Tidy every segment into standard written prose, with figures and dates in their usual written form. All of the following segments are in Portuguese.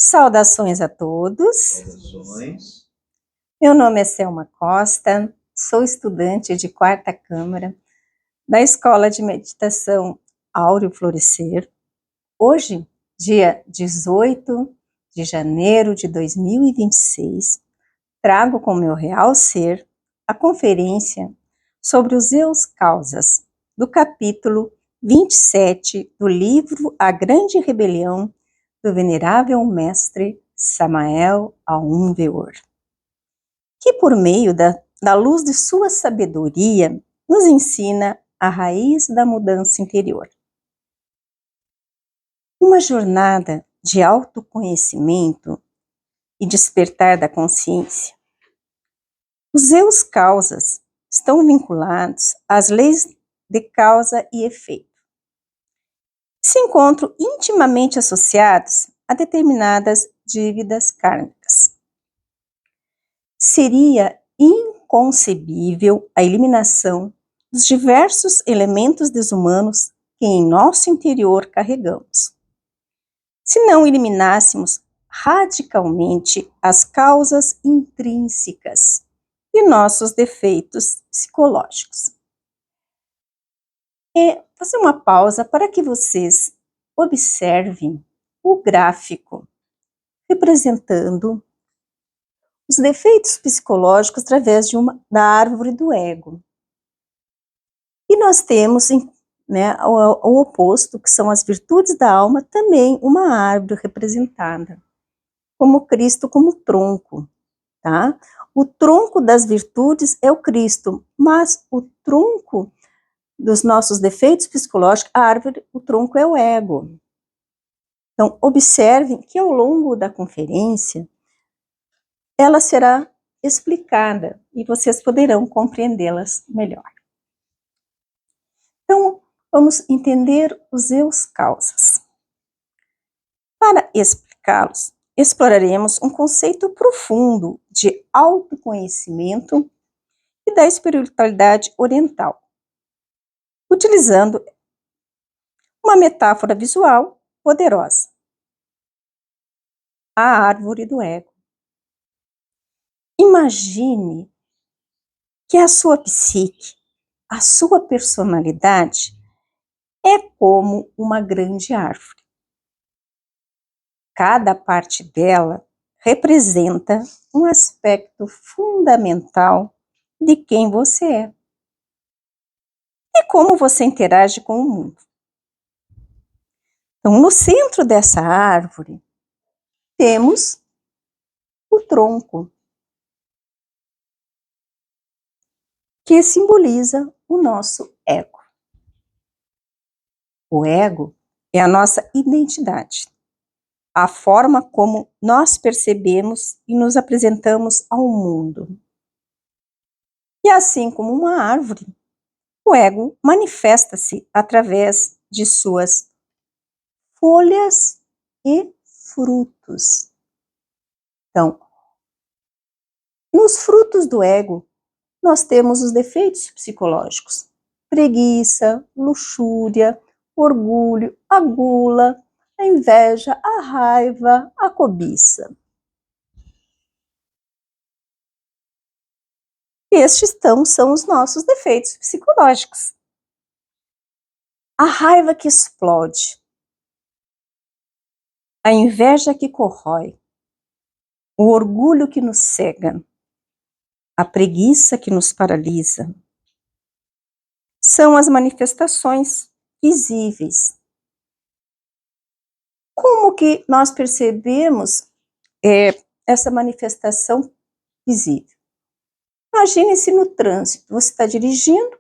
Saudações a todos. Saudações. Meu nome é Selma Costa, sou estudante de quarta câmara da Escola de Meditação Áureo Florescer. Hoje, dia 18 de janeiro de 2026, trago com meu real ser a conferência sobre os eus causas, do capítulo 27 do livro A Grande Rebelião, do Venerável Mestre Samael Aun Weor, que por meio da luz de sua sabedoria nos ensina a raiz da mudança interior. Uma jornada de autoconhecimento e despertar da consciência. Os eus causas estão vinculados às leis de causa e efeito. Se encontram intimamente associados a determinadas dívidas kármicas. Seria inconcebível a eliminação dos diversos elementos desumanos que em nosso interior carregamos, se não eliminássemos radicalmente as causas intrínsecas de nossos defeitos psicológicos. E fazer uma pausa para que vocês observem o gráfico representando os defeitos psicológicos através da árvore do ego. E nós temos, o oposto, que são as virtudes da alma, também uma árvore representada, como Cristo como tronco, tá? O tronco das virtudes é o Cristo, mas o tronco dos nossos defeitos psicológicos, a árvore, o tronco é o ego. Então, observem que ao longo da conferência, ela será explicada e vocês poderão compreendê-las melhor. Então, vamos entender os eus causas. Para explicá-los, exploraremos um conceito profundo de autoconhecimento e da espiritualidade oriental, utilizando uma metáfora visual poderosa: a árvore do ego. Imagine que a sua psique, a sua personalidade, é como uma grande árvore. Cada parte dela representa um aspecto fundamental de quem você é e como você interage com o mundo. Então, no centro dessa árvore, temos o tronco, que simboliza o nosso ego. O ego é a nossa identidade, a forma como nós percebemos e nos apresentamos ao mundo. E assim como uma árvore, o ego manifesta-se através de suas folhas e frutos. Então, nos frutos do ego, nós temos os defeitos psicológicos: preguiça, luxúria, orgulho, a gula, a inveja, a raiva, a cobiça. Estes são os nossos defeitos psicológicos. A raiva que explode, a inveja que corrói, o orgulho que nos cega, a preguiça que nos paralisa, são as manifestações visíveis. Como que nós percebemos essa manifestação visível? Imagine-se no trânsito, você está dirigindo,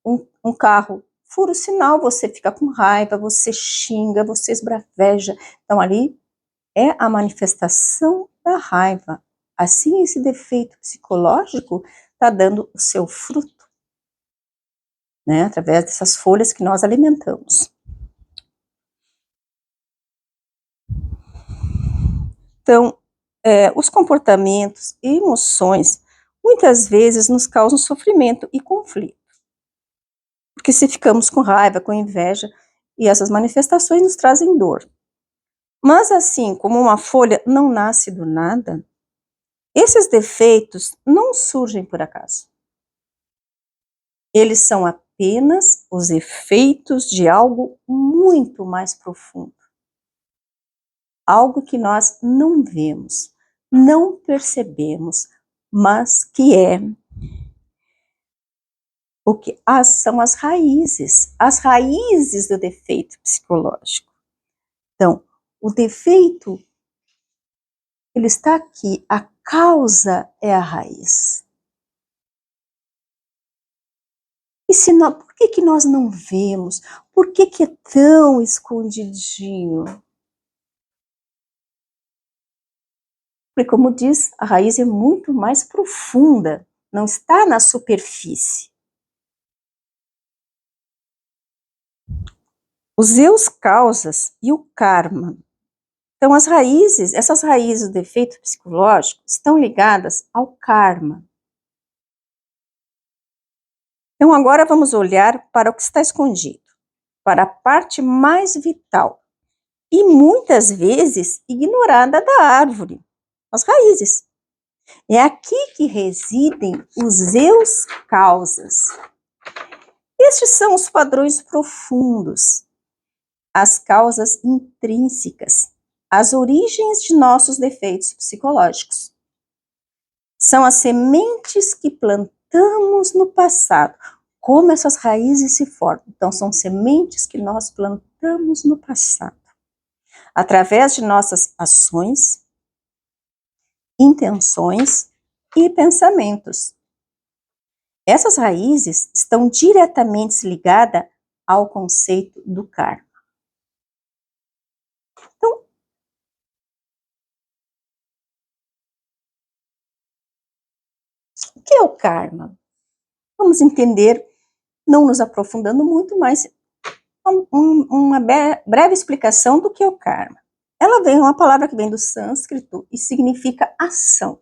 um carro fura o sinal, você fica com raiva, você xinga, você esbraveja. Então ali é a manifestação da raiva. Assim, esse defeito psicológico está dando o seu fruto, né, através dessas folhas que nós alimentamos. Então, os comportamentos e emoções muitas vezes nos causam sofrimento e conflito. Porque se ficamos com raiva, com inveja, e essas manifestações nos trazem dor. Mas assim como uma folha não nasce do nada, esses defeitos não surgem por acaso. Eles são apenas os efeitos de algo muito mais profundo. Algo que nós não vemos, não percebemos, mas que é o que são as raízes do defeito psicológico. Então, o defeito, ele está aqui, a causa é a raiz. E por que nós não vemos? Por que é tão escondidinho? Porque, como diz, a raiz é muito mais profunda, não está na superfície. Os eus causas e o karma. Então, essas raízes do defeito psicológico estão ligadas ao karma. Então, agora vamos olhar para o que está escondido, para a parte mais vital e muitas vezes ignorada da árvore, as raízes. É aqui que residem os eus causas. Estes são os padrões profundos, as causas intrínsecas, as origens de nossos defeitos psicológicos. São as sementes que plantamos no passado. Como essas raízes se formam? Então, são sementes que nós plantamos no passado. Através de nossas ações, intenções e pensamentos. Essas raízes estão diretamente ligadas ao conceito do karma. Então, o que é o karma? Vamos entender, não nos aprofundando muito, mas uma breve explicação do que é o karma. Ela vem, uma palavra que vem do sânscrito e significa ação.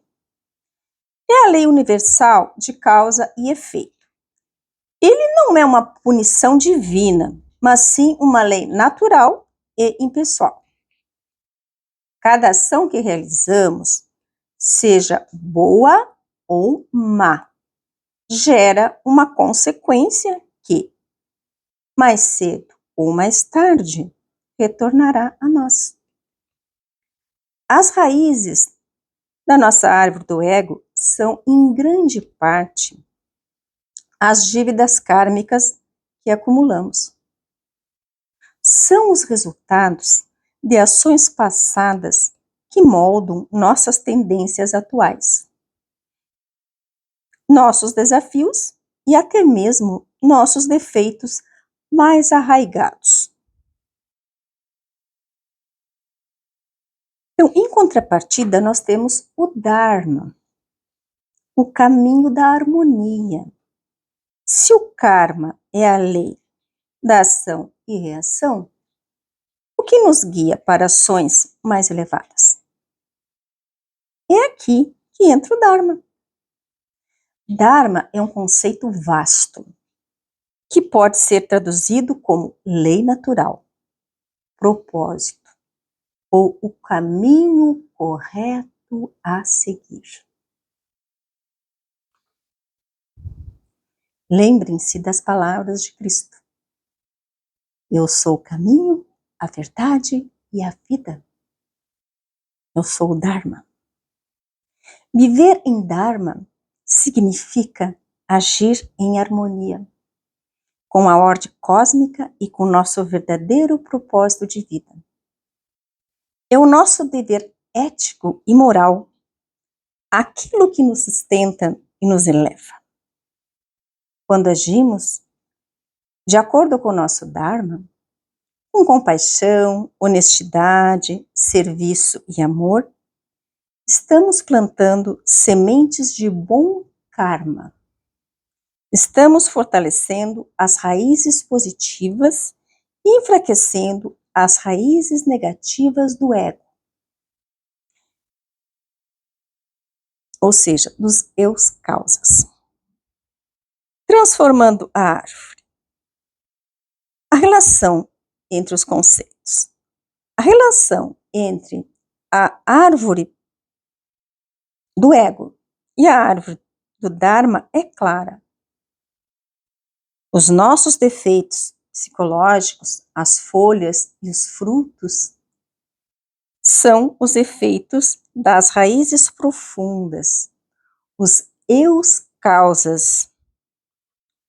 É a lei universal de causa e efeito. Ele não é uma punição divina, mas sim uma lei natural e impessoal. Cada ação que realizamos, seja boa ou má, gera uma consequência que, mais cedo ou mais tarde, retornará a nós. As raízes da nossa árvore do ego são, em grande parte, as dívidas kármicas que acumulamos. São os resultados de ações passadas que moldam nossas tendências atuais, nossos desafios e até mesmo nossos defeitos mais arraigados. Então, em contrapartida, nós temos o Dharma, o caminho da harmonia. Se o karma é a lei da ação e reação, o que nos guia para ações mais elevadas? É aqui que entra o Dharma. Dharma é um conceito vasto, que pode ser traduzido como lei natural, propósito, ou o caminho correto a seguir. Lembrem-se das palavras de Cristo. Eu sou o caminho, a verdade e a vida. Eu sou o Dharma. Viver em Dharma significa agir em harmonia com a ordem cósmica e com o nosso verdadeiro propósito de vida. É o nosso dever ético e moral, aquilo que nos sustenta e nos eleva. Quando agimos de acordo com o nosso Dharma, com compaixão, honestidade, serviço e amor, estamos plantando sementes de bom karma. Estamos fortalecendo as raízes positivas e enfraquecendo as raízes negativas do ego, ou seja, dos eus causas. Transformando a árvore. A relação entre os conceitos. A relação entre a árvore do ego e a árvore do Dharma é clara. Os nossos defeitos psicológicos, as folhas e os frutos, são os efeitos das raízes profundas, os eus causas,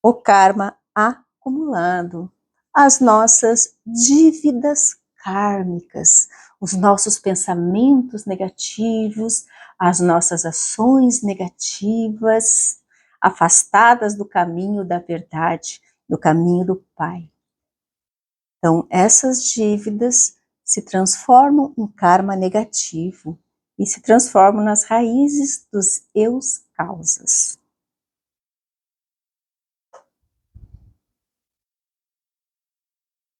o karma acumulado, as nossas dívidas kármicas, os nossos pensamentos negativos, as nossas ações negativas, afastadas do caminho da verdade, do caminho do Pai. Então, essas dívidas se transformam em karma negativo e se transformam nas raízes dos eus causas.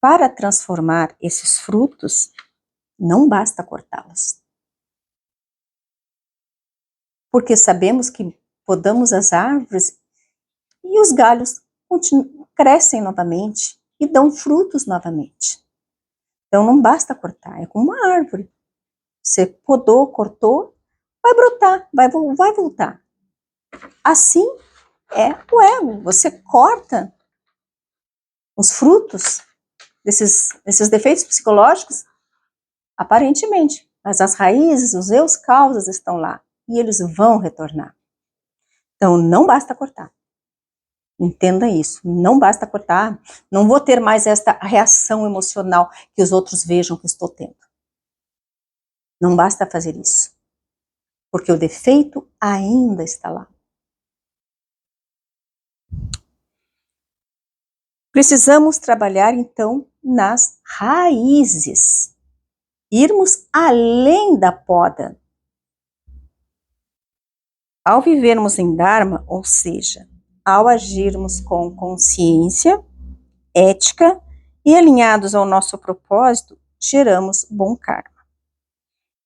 Para transformar esses frutos, não basta cortá-los. Porque sabemos que podamos as árvores e os galhos crescem novamente e dão frutos novamente. Então não basta cortar, é como uma árvore. Você podou, cortou, vai brotar, vai voltar. Assim é o ego, você corta os frutos desses defeitos psicológicos, aparentemente, mas as raízes, os eus causas estão lá e eles vão retornar. Então não basta cortar. Entenda isso, não basta cortar, não vou ter mais esta reação emocional que os outros vejam que estou tendo. Não basta fazer isso, porque o defeito ainda está lá. Precisamos trabalhar então nas raízes, irmos além da poda. Ao vivermos em Dharma, ou seja, ao agirmos com consciência, ética e alinhados ao nosso propósito, geramos bom karma.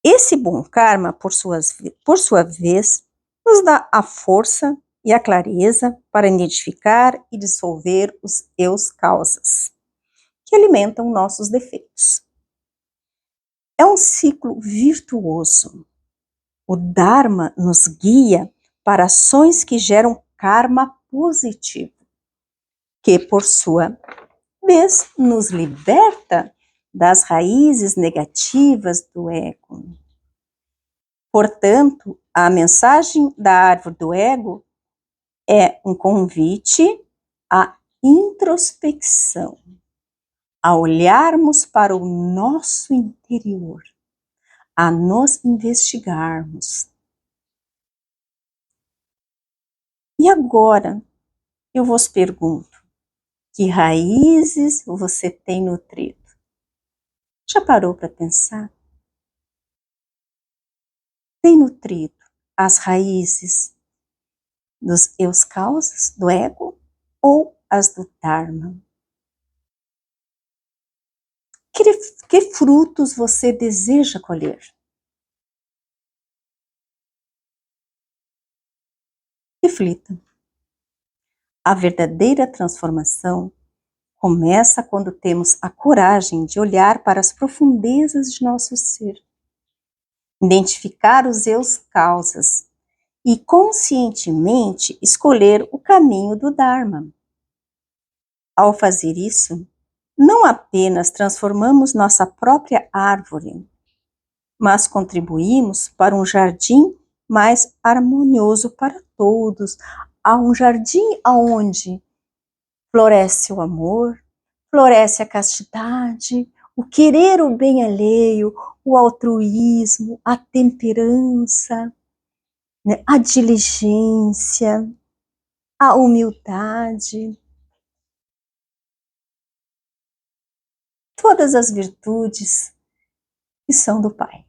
Esse bom karma, por sua vez, nos dá a força e a clareza para identificar e dissolver os eus causas, que alimentam nossos defeitos. É um ciclo virtuoso. O Dharma nos guia para ações que geram karma positivo, que, por sua vez, nos liberta das raízes negativas do ego. Portanto, a mensagem da árvore do ego é um convite à introspecção, a olharmos para o nosso interior, a nos investigarmos. E agora, eu vos pergunto, que raízes você tem nutrido? Já parou para pensar? Tem nutrido as raízes dos eus causas, do ego, ou as do Dharma? Que frutos você deseja colher? Reflita. A verdadeira transformação começa quando temos a coragem de olhar para as profundezas de nosso ser, identificar os eus causas e conscientemente escolher o caminho do Dharma. Ao fazer isso, não apenas transformamos nossa própria árvore, mas contribuímos para um jardim mais harmonioso para todos, a um jardim onde floresce o amor, floresce a castidade, o querer o bem alheio, o altruísmo, a temperança, né, a diligência, a humildade, todas as virtudes que são do Pai.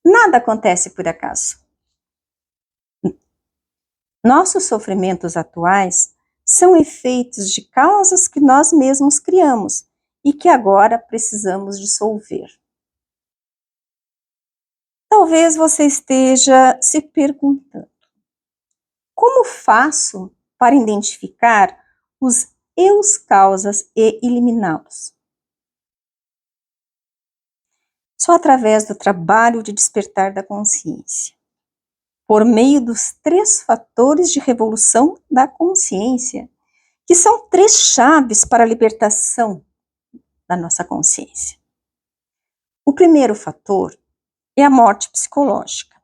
Nada acontece por acaso. Nossos sofrimentos atuais são efeitos de causas que nós mesmos criamos e que agora precisamos dissolver. Talvez você esteja se perguntando: como faço para identificar os eus causas e eliminá-los? Só através do trabalho de despertar da consciência, por meio dos 3 fatores de revolução da consciência, que são 3 chaves para a libertação da nossa consciência. O primeiro fator é a morte psicológica.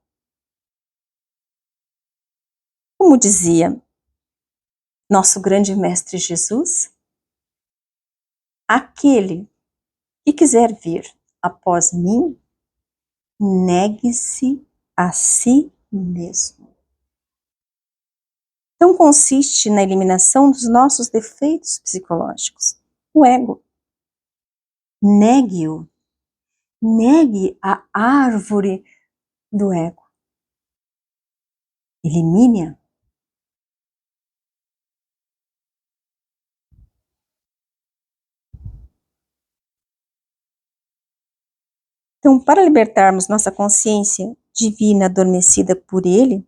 Como dizia nosso grande mestre Jesus, aquele que quiser vir após mim, negue-se a si mesmo. Então consiste na eliminação dos nossos defeitos psicológicos, o ego. Negue-o. Negue a árvore do ego. Elimine-a. Então, para libertarmos nossa consciência divina adormecida por ele,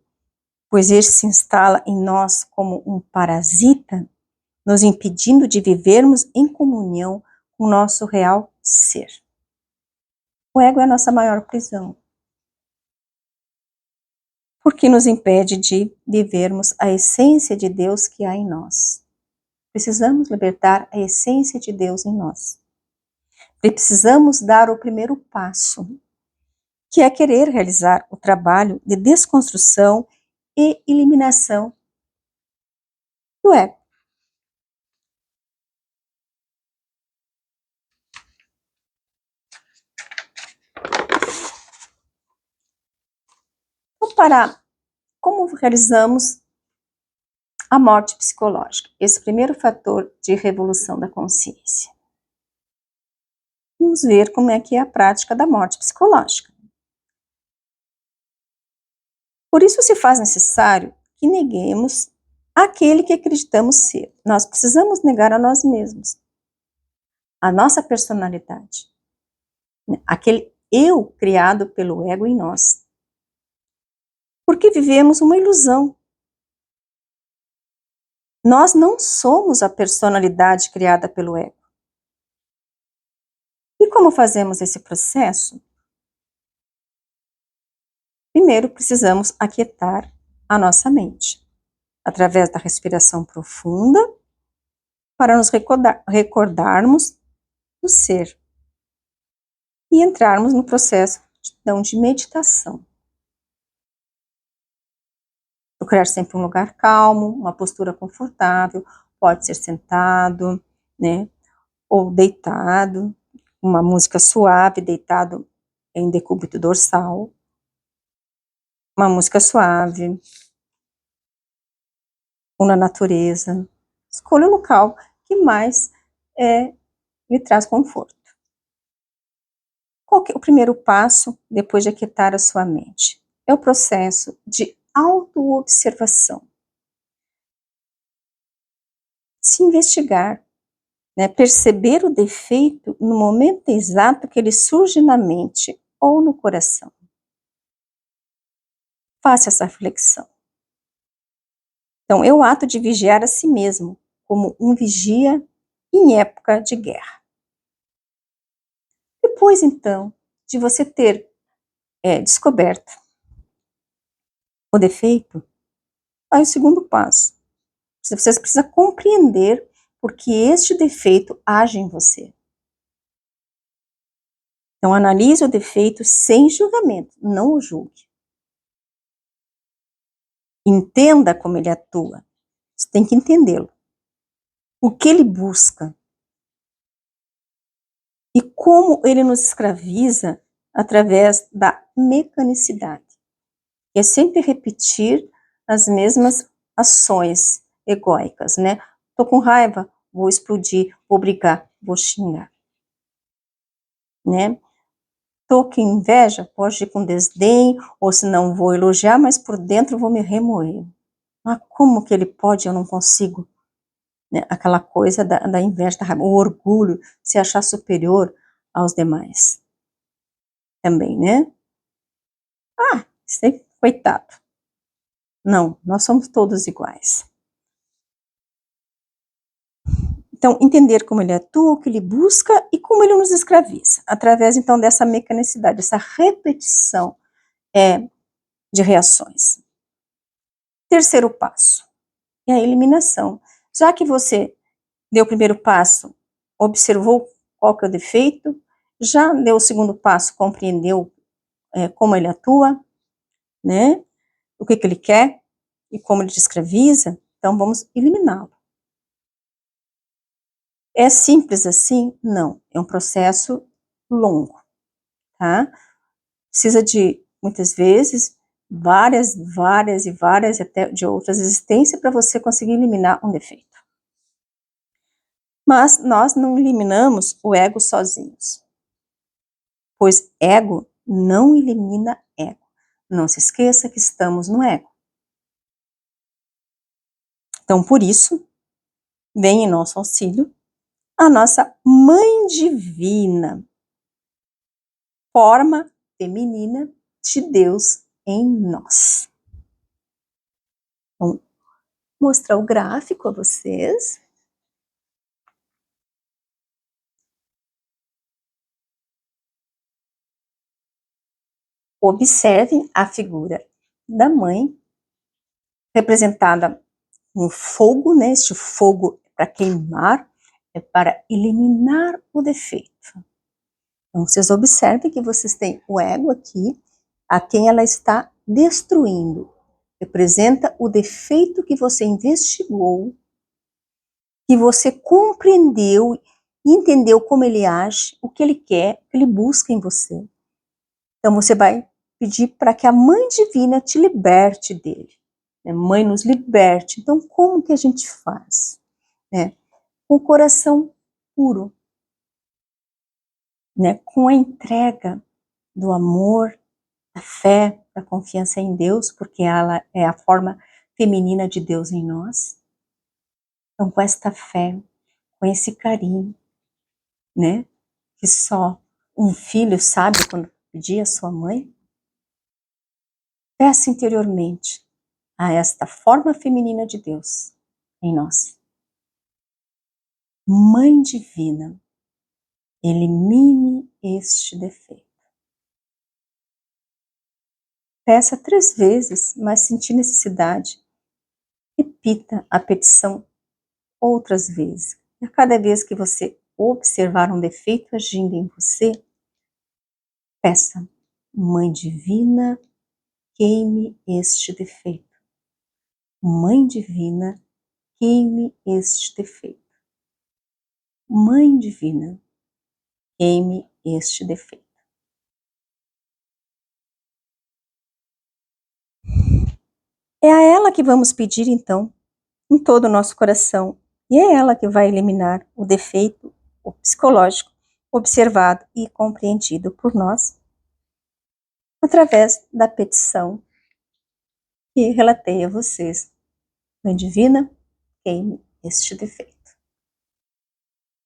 pois este se instala em nós como um parasita, nos impedindo de vivermos em comunhão com o nosso real ser. O ego é a nossa maior prisão, porque nos impede de vivermos a essência de Deus que há em nós. Precisamos libertar a essência de Deus em nós. Precisamos dar o primeiro passo, que é querer realizar o trabalho de desconstrução e eliminação do ego. Então, como realizamos a morte psicológica? Esse primeiro fator de revolução da consciência. Vamos ver como é que é a prática da morte psicológica. Por isso se faz necessário que neguemos aquele que acreditamos ser. Nós precisamos negar a nós mesmos, a nossa personalidade, aquele eu criado pelo ego em nós. Porque vivemos uma ilusão. Nós não somos a personalidade criada pelo ego. E como fazemos esse processo? Primeiro, precisamos aquietar a nossa mente, através da respiração profunda, para nos recordarmos do ser e entrarmos no processo então, de meditação. Procurar sempre um lugar calmo, uma postura confortável, pode ser sentado, né, ou deitado, uma música suave, deitado em decúbito dorsal, uma música suave, ou na natureza. Escolha o local que mais lhe traz conforto. Qual que é o primeiro passo depois de aquietar a sua mente? É o processo de autoobservação. Se investigar, né, perceber o defeito no momento exato que ele surge na mente ou no coração. Faça essa reflexão. Então, é o ato de vigiar a si mesmo, como um vigia em época de guerra. Depois, então, de você ter descoberto o defeito, aí o segundo passo. Você precisa compreender porque este defeito age em você. Então, analise o defeito sem julgamento, não o julgue. Entenda como ele atua. Você tem que entendê-lo. O que ele busca. E como ele nos escraviza através da mecanicidade. É sempre repetir as mesmas ações egóicas, né? Tô com raiva, vou explodir, vou brigar, vou xingar, né? Tô com inveja, pode ir com desdém, ou se não vou elogiar, mas por dentro vou me remoer. Mas como que ele pode, eu não consigo? Né? Aquela coisa da inveja, da raiva, o orgulho, se achar superior aos demais. Também, né? Isso aí, coitado. Não, nós somos todos iguais. Então, entender como ele atua, o que ele busca e como ele nos escraviza, através, então, dessa mecanicidade, essa repetição de reações. Terceiro passo é a eliminação. Já que você deu o primeiro passo, observou qual que é o defeito, já deu o segundo passo, compreendeu como ele atua, né? O que ele quer e como ele te escraviza, então vamos eliminá-lo. É simples assim? Não. É um processo longo, tá? Precisa de, muitas vezes, várias e até de outras existências para você conseguir eliminar um defeito. Mas nós não eliminamos o ego sozinhos, pois ego não elimina ego. Não se esqueça que estamos no ego. Então, por isso, vem em nosso auxílio a nossa Mãe Divina, forma feminina de Deus em nós. Vou mostrar o gráfico a vocês. Observem a figura da mãe, representada com fogo, né? Este fogo é para queimar, é para eliminar o defeito. Então, vocês observem que vocês têm o ego aqui, a quem ela está destruindo. Representa o defeito que você investigou, que você compreendeu, entendeu como ele age, o que ele quer, o que ele busca em você. Então, você vai pedir para que a Mãe Divina te liberte dele. Mãe, nos liberte. Então, como que a gente faz? Com o coração puro, com a entrega do amor, da fé, da confiança em Deus, porque ela é a forma feminina de Deus em nós. Então, com esta fé, com esse carinho, que só um filho sabe quando pedir à sua mãe, peça interiormente a esta forma feminina de Deus em nós. Mãe Divina, elimine este defeito. Peça 3 vezes, mas sentir necessidade, repita a petição outras vezes. E a cada vez que você observar um defeito agindo em você, peça, Mãe Divina, queime este defeito. Mãe Divina, queime este defeito. Mãe Divina, queime este defeito. É a ela que vamos pedir, então, em todo o nosso coração. E é ela que vai eliminar o defeito o psicológico observado e compreendido por nós através da petição que relatei a vocês. Mãe Divina, queime este defeito.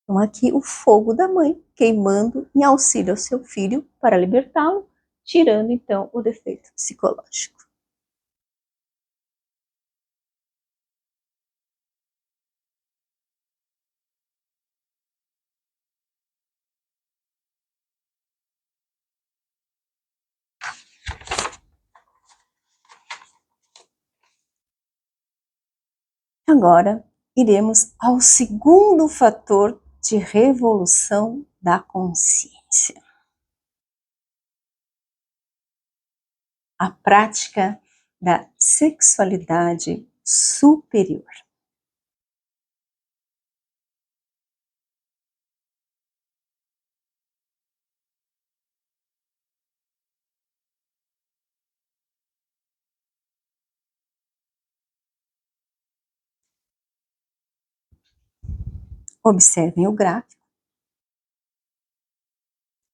Então aqui o fogo da mãe queimando em auxílio ao seu filho para libertá-lo, tirando então o defeito psicológico. Agora iremos ao segundo fator de revolução da consciência. A prática da sexualidade superior. Observem o gráfico.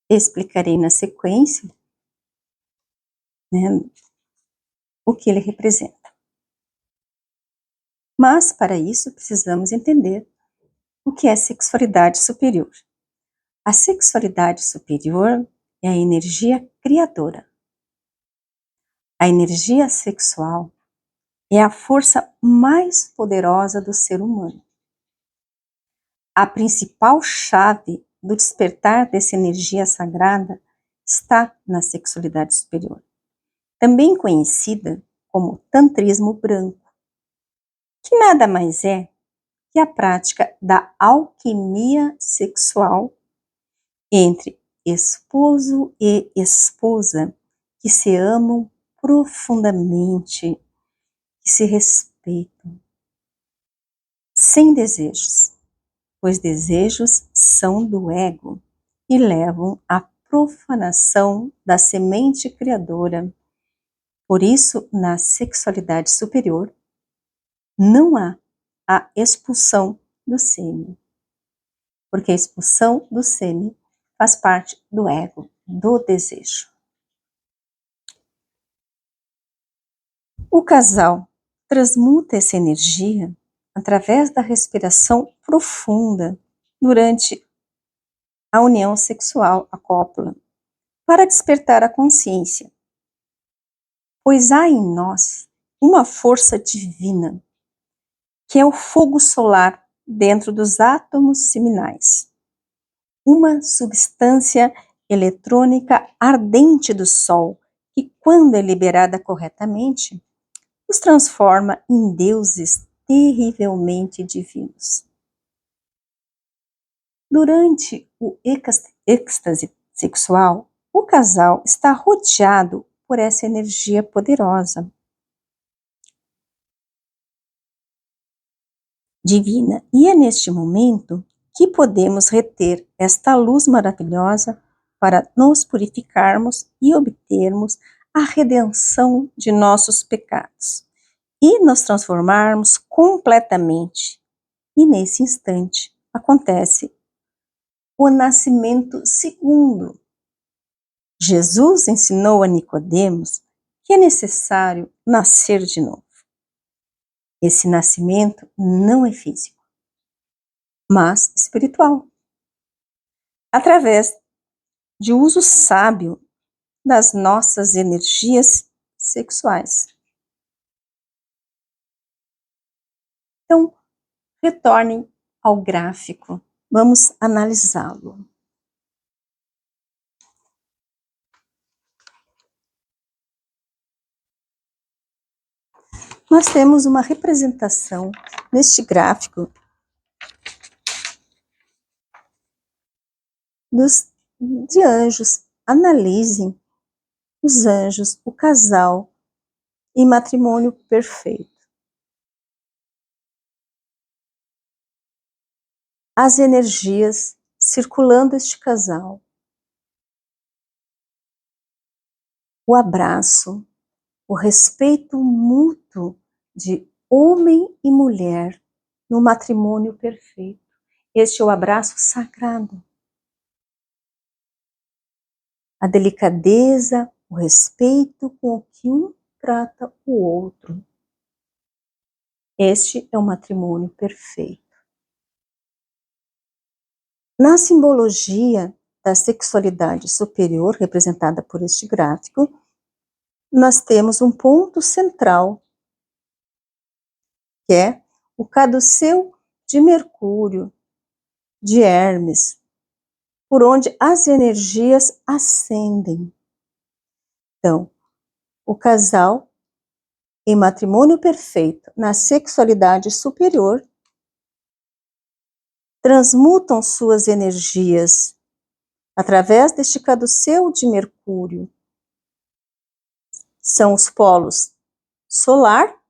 Explicarei na sequência, o que ele representa. Mas, para isso, precisamos entender o que é sexualidade superior. A sexualidade superior é a energia criadora. A energia sexual é a força mais poderosa do ser humano. a principal chave do despertar dessa energia sagrada está na sexualidade superior, também conhecida como tantrismo branco, que nada mais é que a prática da alquimia sexual entre esposo e esposa que se amam profundamente, que se respeitam, sem desejos, pois desejos são do ego e levam à profanação da semente criadora. Por isso, na sexualidade superior, não há a expulsão do sêmen, porque a expulsão do sêmen faz parte do ego, do desejo. O casal transmuta essa energia através da respiração profunda durante a união sexual, a cópula, para despertar a consciência, pois há em nós uma força divina, que é o fogo solar dentro dos átomos seminais, uma substância eletrônica ardente do Sol, que, quando é liberada corretamente, nos transforma em deuses terrivelmente divinos. Durante o êxtase sexual, o casal está rodeado por essa energia poderosa, divina, e é neste momento que podemos reter esta luz maravilhosa para nos purificarmos e obtermos a redenção de nossos pecados e nos transformarmos completamente. E nesse instante acontece o nascimento segundo. Jesus ensinou a Nicodemos que é necessário nascer de novo. Esse nascimento não é físico, mas espiritual, através de uso sábio das nossas energias sexuais. Então, retornem ao gráfico. Vamos analisá-lo. Nós temos uma representação neste gráfico de anjos. Analisem os anjos, o casal em matrimônio perfeito. As energias circulando este casal. O abraço, o respeito mútuo de homem e mulher no matrimônio perfeito. Este é o abraço sagrado. A delicadeza, o respeito com o que um trata o outro. Este é o matrimônio perfeito. Na simbologia da sexualidade superior, representada por este gráfico, nós temos um ponto central, que é o caduceu de Mercúrio, de Hermes, por onde as energias ascendem. Então, o casal em matrimônio perfeito, na sexualidade superior, transmutam suas energias através deste caduceu de Mercúrio. São os polos solar,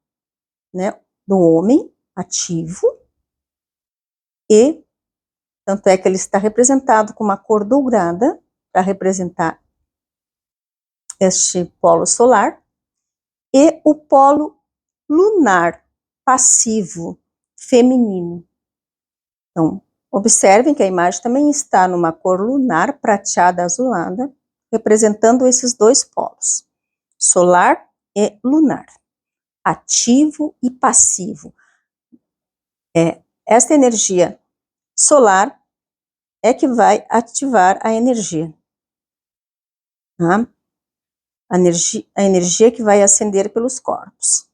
né, do homem ativo, e tanto é que ele está representado com uma cor dourada para representar este polo solar, e o polo lunar passivo feminino. Então, observem que a imagem também está numa cor lunar prateada azulada, representando esses dois polos, solar e lunar, ativo e passivo. Esta energia solar é que vai ativar a energia. Tá? A energia que vai acender pelos corpos.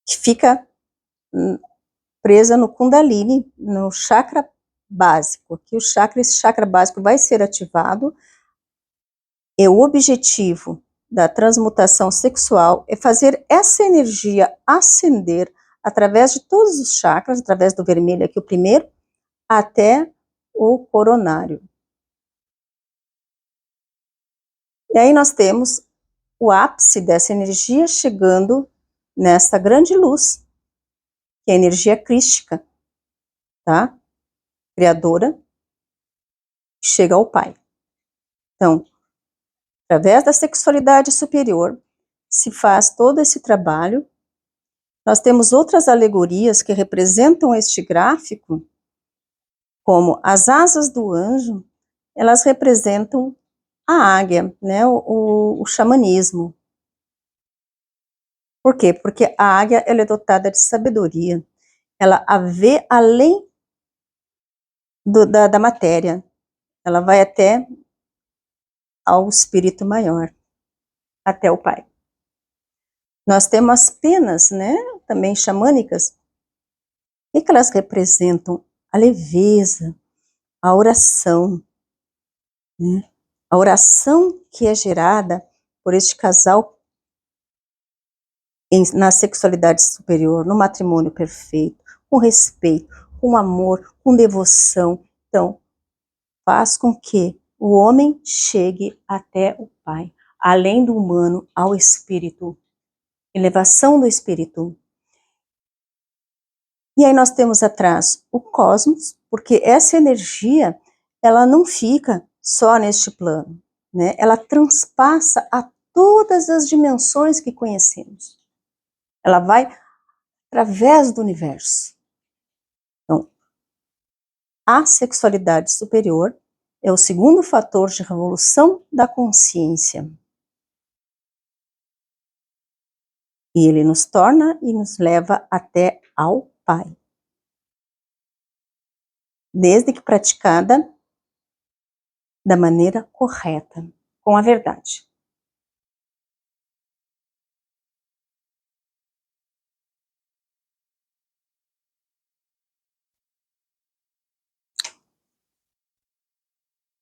Que fica presa no Kundalini, no chakra básico. Aqui esse chakra básico vai ser ativado. E o objetivo da transmutação sexual é fazer essa energia ascender através de todos os chakras, através do vermelho aqui, o primeiro, até o coronário. E aí nós temos o ápice dessa energia chegando nessa grande luz, que é a energia crística, tá? Criadora, chega ao Pai. Então, através da sexualidade superior, se faz todo esse trabalho. Nós temos outras alegorias que representam este gráfico, como as asas do anjo, elas representam a águia, né, o xamanismo. Por quê? Porque a águia ela é dotada de sabedoria, ela a vê além da matéria, ela vai até ao espírito maior, até o Pai. Nós temos as penas, né, também xamânicas. O que elas representam? A leveza, a oração, né? A oração que é gerada por este casal na sexualidade superior, no matrimônio perfeito, com respeito, com amor, com devoção. Então, faz com que o homem chegue até o Pai, além do humano, ao espírito, elevação do espírito. E aí nós temos atrás o cosmos, porque essa energia, ela não fica só neste plano, né? Ela transpassa a todas as dimensões que conhecemos. Ela vai através do universo. Então, a sexualidade superior é o segundo fator de revolução da consciência. E ele nos torna e nos leva até ao Pai. Desde que praticada da maneira correta, com a verdade.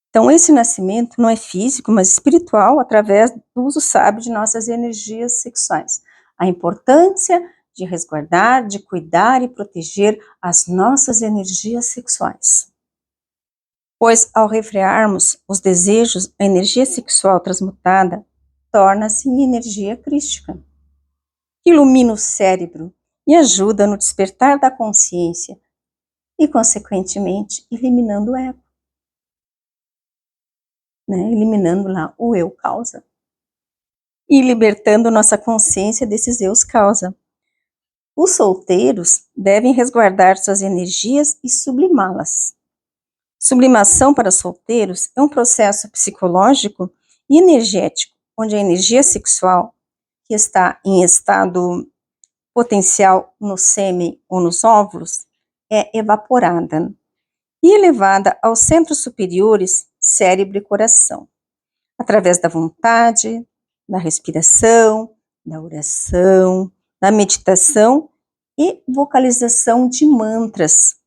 Então, esse nascimento não é físico, mas espiritual, através do uso sábio de nossas energias sexuais. A importância de resguardar, de cuidar e proteger as nossas energias sexuais. Pois, ao refrearmos os desejos, a energia sexual transmutada torna-se em energia crística, que ilumina o cérebro e ajuda no despertar da consciência e, consequentemente, eliminando o ego. Né, eliminando lá o eu causa e libertando nossa consciência desses eus causa. Os solteiros devem resguardar suas energias e sublimá-las. Sublimação para solteiros é um processo psicológico e energético, onde a energia sexual, que está em estado potencial no sêmen ou nos óvulos, é evaporada e elevada aos centros superiores, cérebro e coração, através da vontade, da respiração, da oração, da meditação e vocalização de mantras.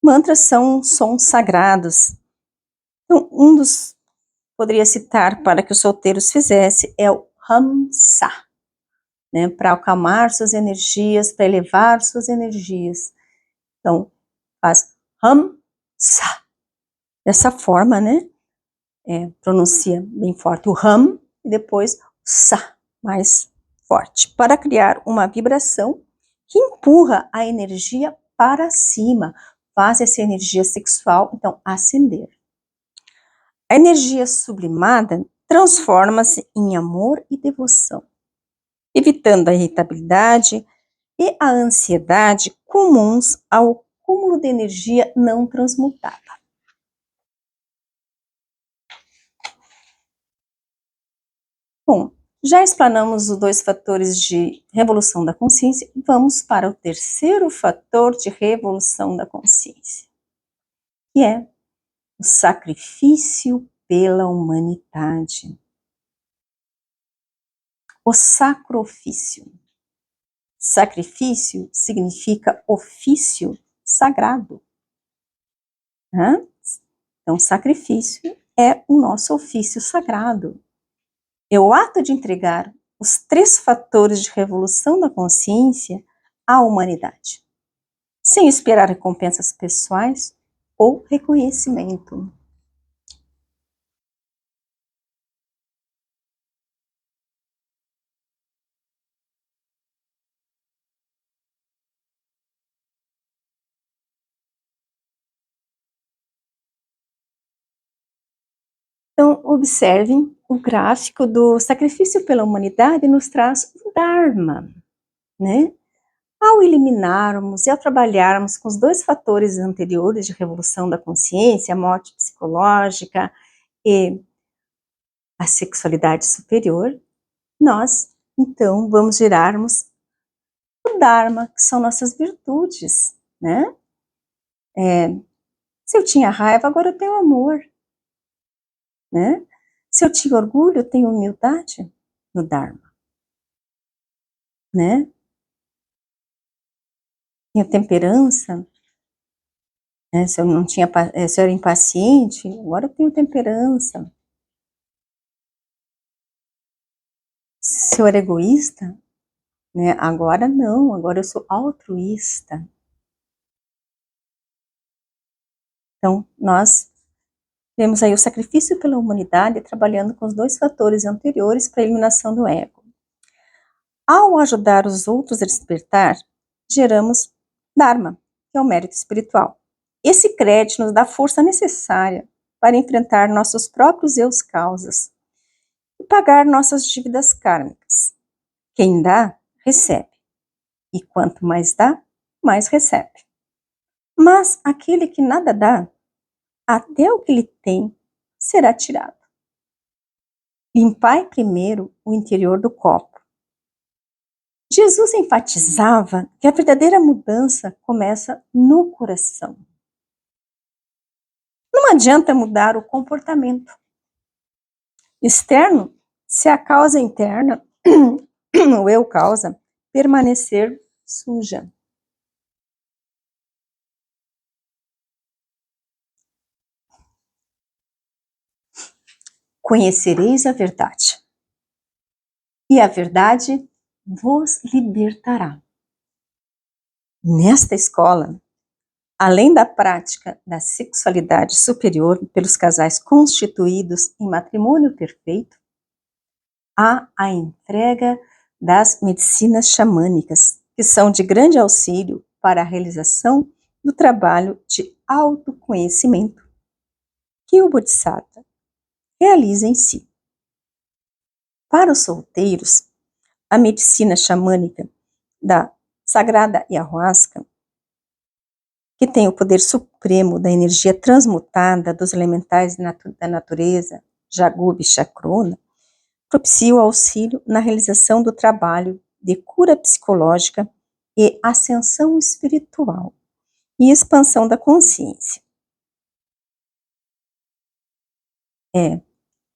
Mantras são sons sagrados. Então, um dos poderia citar para que os solteiros fizessem é o Hamsa, né, para acalmar suas energias, para elevar suas energias. Então, faz Hamsa. Dessa forma, né? Pronuncia bem forte o Ham e depois o Sa, mais forte, para criar uma vibração que empurra a energia para cima, faz essa energia sexual, então, ascender. A energia sublimada transforma-se em amor e devoção, evitando a irritabilidade e a ansiedade comuns ao cúmulo de energia não transmutada. Bom, já explanamos os dois fatores de revolução da consciência, vamos para o terceiro fator de revolução da consciência, que é o sacrifício pela humanidade. O sacrifício. Sacrifício significa ofício sagrado. Né? Então, sacrifício é o nosso ofício sagrado. É o ato de entregar os 3 fatores de revolução da consciência à humanidade, sem esperar recompensas pessoais ou reconhecimento. Então, observem o gráfico do sacrifício pela humanidade nos traz o Dharma, né? Ao eliminarmos e ao trabalharmos com os 2 fatores anteriores de revolução da consciência, a morte psicológica e a sexualidade superior, nós, então, vamos gerarmos o Dharma, que são nossas virtudes, né? Se eu tinha raiva, agora eu tenho amor, né? Se eu tinha orgulho, eu tenho humildade no Dharma, né? Tenho temperança, né? Se eu não tinha, se eu era impaciente, agora eu tenho temperança. Se eu era egoísta, né? Agora não, agora eu sou altruísta. Então, nós temos aí o sacrifício pela humanidade, trabalhando com os 2 fatores anteriores para a eliminação do ego. Ao ajudar os outros a despertar, geramos Dharma, que é o mérito espiritual. Esse crédito nos dá a força necessária para enfrentar nossos próprios eus causas e pagar nossas dívidas kármicas. Quem dá, recebe. E quanto mais dá, mais recebe. Mas aquele que nada dá, até o que ele tem será tirado. Limpai primeiro o interior do copo. Jesus enfatizava que a verdadeira mudança começa no coração. Não adianta mudar o comportamento externo se a causa interna, o eu causa, permanecer suja. Conhecereis a verdade, e a verdade vos libertará. Nesta escola, além da prática da sexualidade superior pelos casais constituídos em matrimônio perfeito, há a entrega das medicinas xamânicas, que são de grande auxílio para a realização do trabalho de autoconhecimento que o Bodhisattva realiza em si. Para os solteiros, a medicina xamânica da Sagrada Ayahuasca, que tem o poder supremo da energia transmutada dos elementais da natureza, Jagubi Chakrona, propicia o auxílio na realização do trabalho de cura psicológica e ascensão espiritual e expansão da consciência.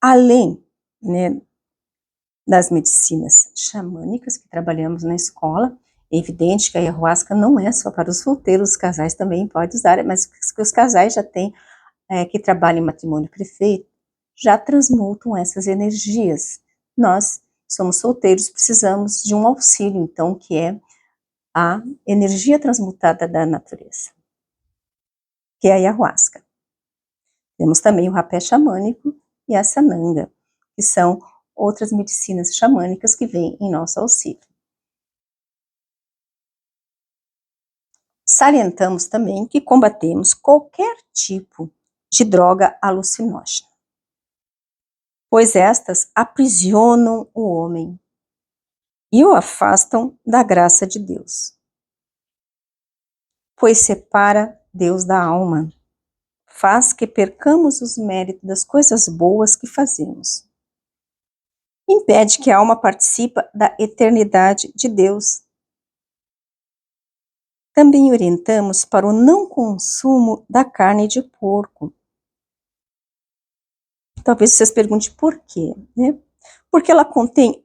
Além, né, das medicinas xamânicas que trabalhamos na escola, é evidente que a ayahuasca não é só para os solteiros, os casais também podem usar, mas que os casais já têm, que trabalham em matrimônio perfeito, já transmutam essas energias. Nós somos solteiros, precisamos de um auxílio, então, que é a energia transmutada da natureza, que é a ayahuasca. Temos também o rapé xamânico e a sananga, que são outras medicinas xamânicas que vêm em nosso auxílio. Salientamos também que combatemos qualquer tipo de droga alucinógena, pois estas aprisionam o homem e o afastam da graça de Deus, pois separa Deus da alma, faz que percamos os méritos das coisas boas que fazemos, impede que a alma participe da eternidade de Deus. Também orientamos para o não consumo da carne de porco. Talvez vocês perguntem por quê, né? Porque ela contém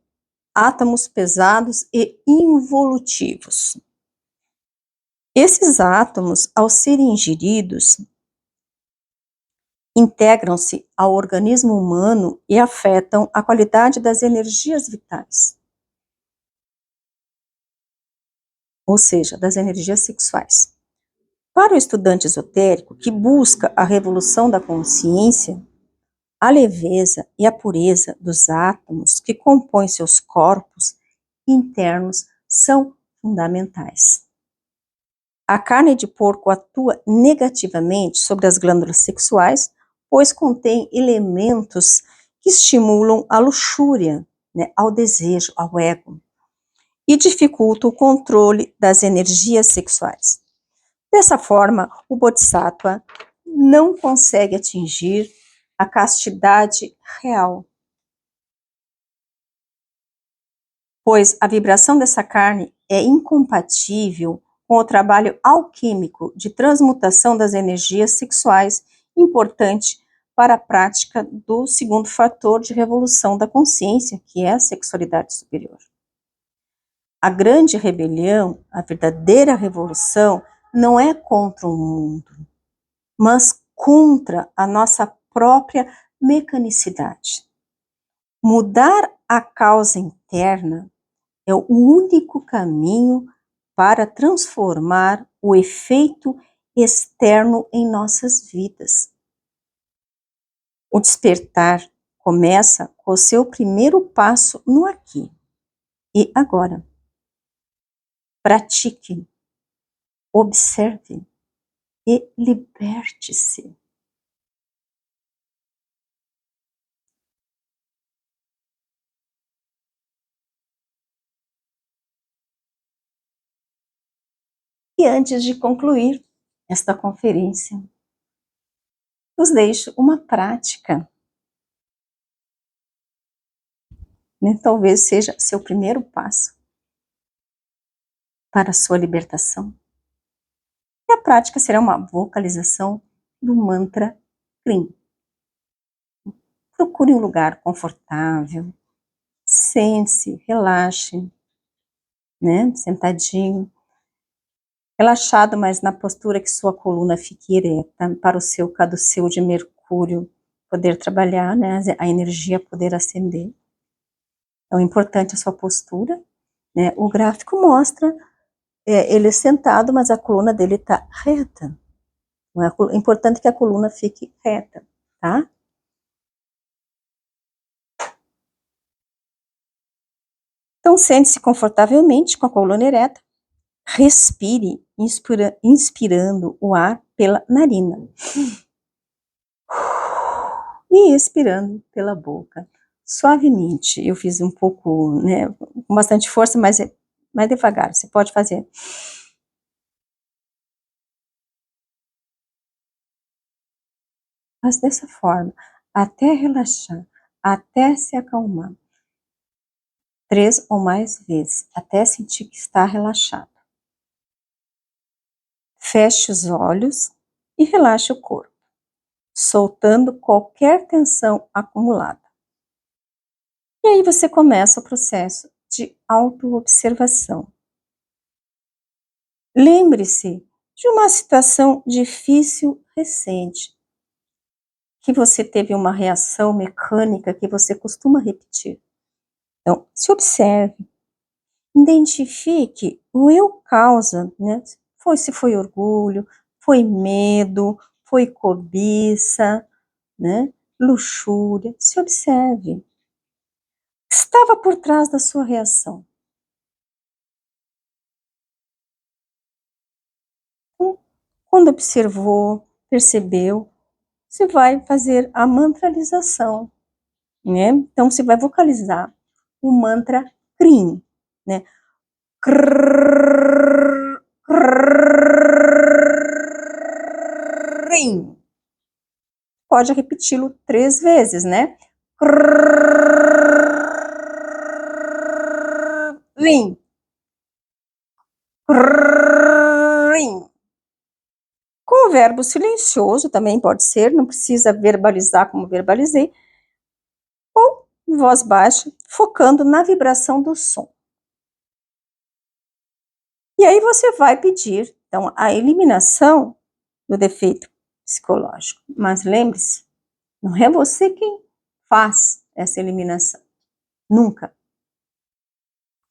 átomos pesados e involutivos. Esses átomos, ao serem ingeridos, integram-se ao organismo humano e afetam a qualidade das energias vitais, ou seja, das energias sexuais. Para o estudante esotérico que busca a revolução da consciência, a leveza e a pureza dos átomos que compõem seus corpos internos são fundamentais. A carne de porco atua negativamente sobre as glândulas sexuais, pois contém elementos que estimulam a luxúria, né, ao desejo, ao ego, e dificulta o controle das energias sexuais. Dessa forma, o Bodhisattva não consegue atingir a castidade real, pois a vibração dessa carne é incompatível com o trabalho alquímico de transmutação das energias sexuais, importante para a prática do segundo fator de revolução da consciência, que é a sexualidade superior. A grande rebelião, a verdadeira revolução, não é contra o mundo, mas contra a nossa própria mecanicidade. Mudar a causa interna é o único caminho para transformar o efeito externo em nossas vidas. O despertar começa com o seu primeiro passo no aqui e agora. Pratique, observe e liberte-se. E antes de concluir esta conferência, nos deixo uma prática, né? Talvez seja seu primeiro passo para a sua libertação. E a prática será uma vocalização do mantra Krim. Procure um lugar confortável, sente-se, relaxe, né? Sentadinho, relaxado, mas na postura que sua coluna fique ereta, para o seu caduceu de Mercúrio poder trabalhar, né? A energia poder ascender. Então, é importante a sua postura, né? O gráfico mostra ele sentado, mas a coluna dele está reta. É importante que a coluna fique reta, tá? Então, sente-se confortavelmente com a coluna ereta. Respire, inspirando o ar pela narina. E expirando pela boca. Suavemente. Eu fiz um pouco, né, com bastante força, mas é mais devagar. Você pode fazer. Mas dessa forma, até relaxar, até se acalmar. 3 ou mais vezes, até sentir que está relaxado. Feche os olhos e relaxe o corpo, soltando qualquer tensão acumulada. E aí você começa o processo de autoobservação. Lembre-se de uma situação difícil recente, que você teve uma reação mecânica que você costuma repetir. Então, se observe, identifique o eu causa, né? Se foi orgulho, foi medo, foi cobiça, né? Luxúria. Se observe. O que estava por trás da sua reação? Então, quando observou, percebeu, você vai fazer a mantralização, né? Então, você vai vocalizar o mantra Krim, né? Krim. Pode repeti-lo 3 vezes, né? Krim. Krim. Com o verbo silencioso também pode ser, não precisa verbalizar como verbalizei, ou em voz baixa, focando na vibração do som. E aí você vai pedir, então, a eliminação do defeito psicológico. Mas lembre-se, não é você quem faz essa eliminação. Nunca.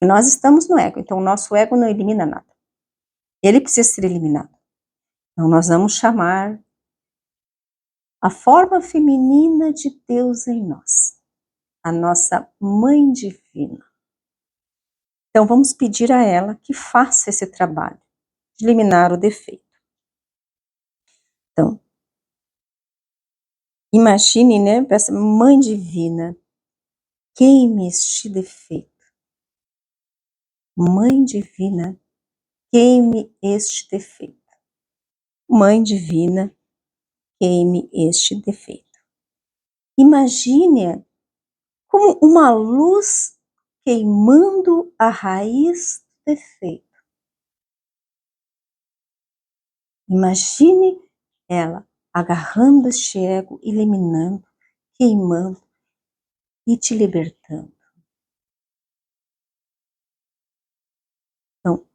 Nós estamos no ego, então o nosso ego não elimina nada. Ele precisa ser eliminado. Então nós vamos chamar a forma feminina de Deus em nós, a nossa Mãe Divina. Então vamos pedir a ela que faça esse trabalho de eliminar o defeito. Então, imagine, né, essa Mãe Divina, queime este defeito. Mãe Divina, queime este defeito. Mãe Divina, queime este defeito. Imagine como uma luz queimando a raiz do defeito. Imagine ela agarrando este ego, eliminando, queimando e te libertando. Então,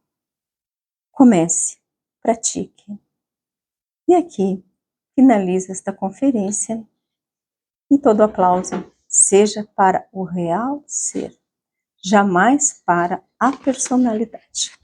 comece, pratique. E aqui finaliza esta conferência e todo aplauso seja para o real ser, jamais para a personalidade.